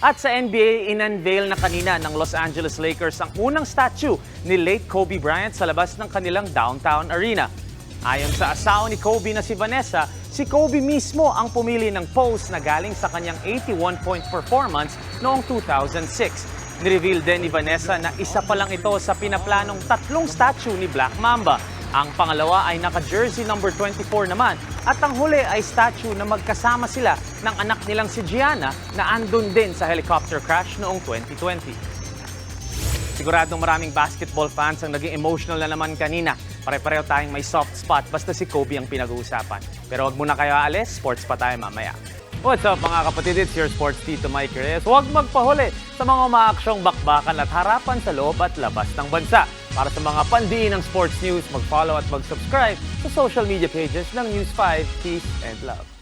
At sa NBA, in-unveil na kanina ng Los Angeles Lakers ang unang statue ni late Kobe Bryant sa labas ng kanilang downtown arena. Ayon sa asawa ni Kobe na si Vanessa, si Kobe mismo ang pumili ng pose na galing sa kanyang 81-point performance noong 2006. Nireveal din ni Vanessa na isa pa lang ito sa pinaplanong 3 statue ni Black Mamba. Ang pangalawa ay naka-jersey number 24 naman at ang huli ay statue na magkasama sila ng anak nilang si Gianna na andun din sa helicopter crash noong 2020. Siguradong maraming basketball fans ang naging emotional na naman kanina. Pare-pareho tayong may soft spot basta si Kobe ang pinag-uusapan. Pero wag muna kayo aalis, sports pa tayo mamaya. What's up mga kapatid, it's your sports tito Mike Reyes. Huwag magpahuli sa mga umaaksyong bakbakan at harapan sa loob at labas ng bansa. Para sa mga pandiin ng sports news, mag-follow at mag-subscribe sa social media pages ng News 5. Peace and love.